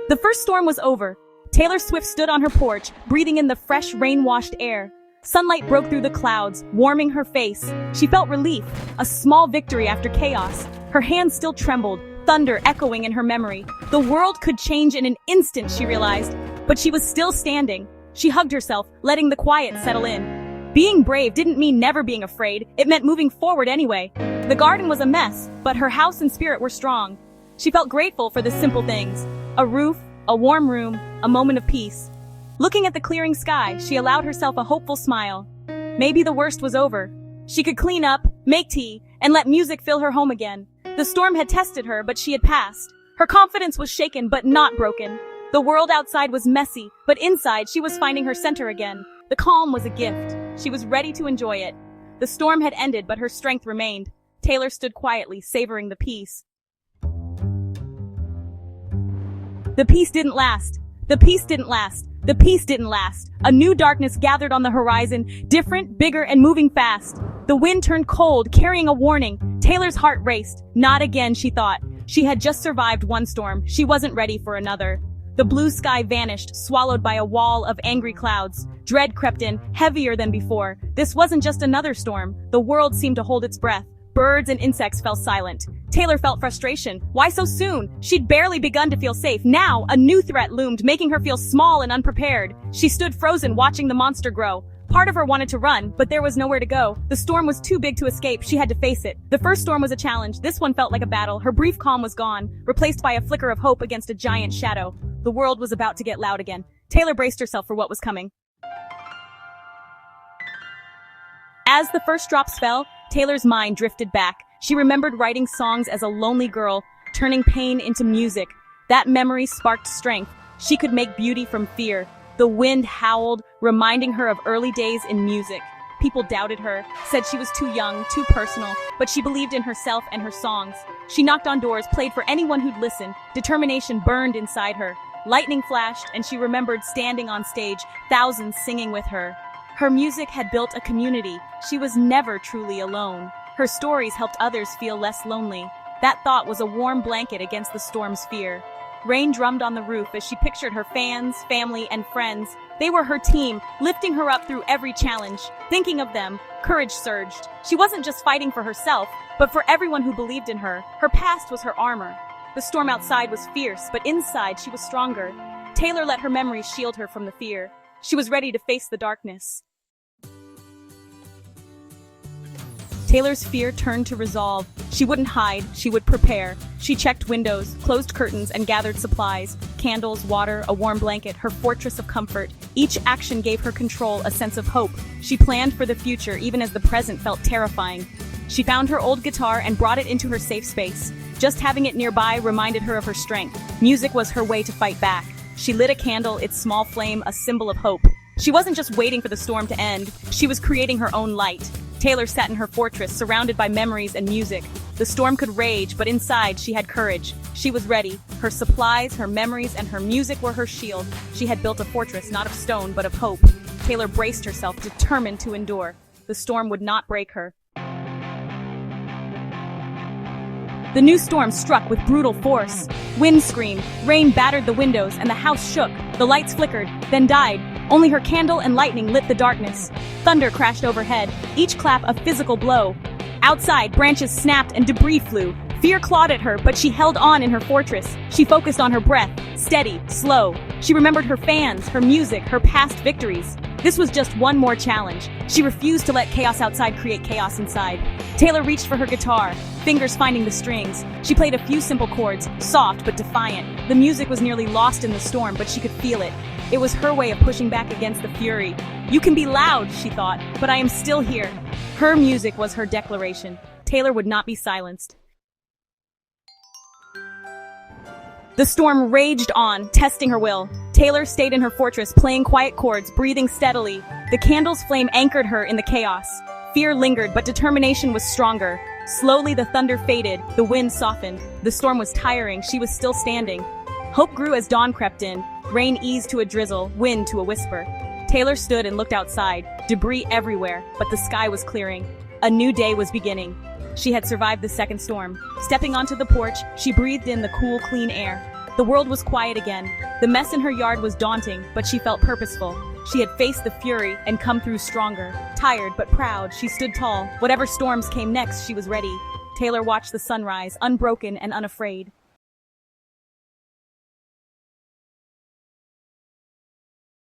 The first storm was over. Taylor Swift stood on her porch, breathing in the fresh, rain-washed air. Sunlight broke through the clouds, warming her face. She felt relief, a small victory after chaos. Her hands still trembled, thunder echoing in her memory. The world could change in an instant, she realized, but she was still standing. She hugged herself, letting the quiet settle in. Being brave didn't mean never being afraid, it meant moving forward anyway. The garden was a mess, but her house and spirit were strong. She felt grateful for the simple things: a roof, a warm room, a moment of peace. Looking at the clearing sky, she allowed herself a hopeful smile. Maybe the worst was over. She could clean up, make tea, and let music fill her home again. The storm had tested her, but she had passed. Her confidence was shaken, but not broken. The world outside was messy, but inside she was finding her center again. The calm was a gift. She was ready to enjoy it. The storm had ended, but her strength remained. Taylor stood quietly, savoring the peace. The peace didn't last. The peace didn't last. The peace didn't last. A new darkness gathered on the horizon, different, bigger, and moving fast. The wind turned cold, carrying a warning. Taylor's heart raced. Not again, she thought. She had just survived one storm. She wasn't ready for another. The blue sky vanished, swallowed by a wall of angry clouds. Dread crept in, heavier than before. This wasn't just another storm. The world seemed to hold its breath. Birds and insects fell silent. Taylor felt frustration. Why so soon? She'd barely begun to feel safe. Now, a new threat loomed, making her feel small and unprepared. She stood frozen, watching the monster grow. Part of her wanted to run, but there was nowhere to go. The storm was too big to escape. She had to face it. The first storm was a challenge. This one felt like a battle. Her brief calm was gone, replaced by a flicker of hope against a giant shadow. The world was about to get loud again. Taylor braced herself for what was coming. As the first drops fell, Taylor's mind drifted back. She remembered writing songs as a lonely girl, turning pain into music. That memory sparked strength. She could make beauty from fear. The wind howled, reminding her of early days in music. People doubted her, said she was too young, too personal, but she believed in herself and her songs. She knocked on doors, played for anyone who'd listen. Determination burned inside her. Lightning flashed, and she remembered standing on stage, thousands singing with her. Her music had built a community. She was never truly alone. Her stories helped others feel less lonely. That thought was a warm blanket against the storm's fear. Rain drummed on the roof as she pictured her fans, family, and friends. They were her team, lifting her up through every challenge. Thinking of them, courage surged. She wasn't just fighting for herself, but for everyone who believed in her. Her past was her armor. The storm outside was fierce, but inside she was stronger. Taylor let her memories shield her from the fear. She was ready to face the darkness. Taylor's fear turned to resolve. She wouldn't hide, she would prepare. She checked windows, closed curtains, and gathered supplies. Candles, water, a warm blanket, her fortress of comfort. Each action gave her control, a sense of hope. She planned for the future, even as the present felt terrifying. She found her old guitar and brought it into her safe space. Just having it nearby reminded her of her strength. Music was her way to fight back. She lit a candle, its small flame a symbol of hope. She wasn't just waiting for the storm to end, she was creating her own light. Taylor sat in her fortress, surrounded by memories and music. The storm could rage, but inside she had courage. She was ready. Her supplies, her memories, and her music were her shield. She had built a fortress not of stone, but of hope. Taylor braced herself, determined to endure. The storm would not break her. The new storm struck with brutal force. Wind screamed, rain battered the windows, and the house shook. The lights flickered, then died. Only her candle and lightning lit the darkness. Thunder crashed overhead, each clap a physical blow. Outside, branches snapped and debris flew. Fear clawed at her, but she held on in her fortress. She focused on her breath, steady, slow. She remembered her fans, her music, her past victories. This was just one more challenge. She refused to let chaos outside create chaos inside. Taylor reached for her guitar, fingers finding the strings. She played a few simple chords, soft but defiant. The music was nearly lost in the storm, but she could feel it. It was her way of pushing back against the fury. You can be loud, she thought, but I am still here. Her music was her declaration. Taylor would not be silenced. The storm raged on, testing her will. Taylor stayed in her fortress, playing quiet chords, breathing steadily. The candle's flame anchored her in the chaos. Fear lingered, but determination was stronger. Slowly the thunder faded, the wind softened. The storm was tiring, she was still standing. Hope grew as dawn crept in. Rain eased to a drizzle, wind to a whisper. Taylor stood and looked outside, debris everywhere, but the sky was clearing. A new day was beginning. She had survived the second storm. Stepping onto the porch, she breathed in the cool, clean air. The world was quiet again. The mess in her yard was daunting, but she felt purposeful. She had faced the fury and come through stronger. Tired but proud, she stood tall. Whatever storms came next, she was ready. Taylor watched the sunrise, unbroken and unafraid.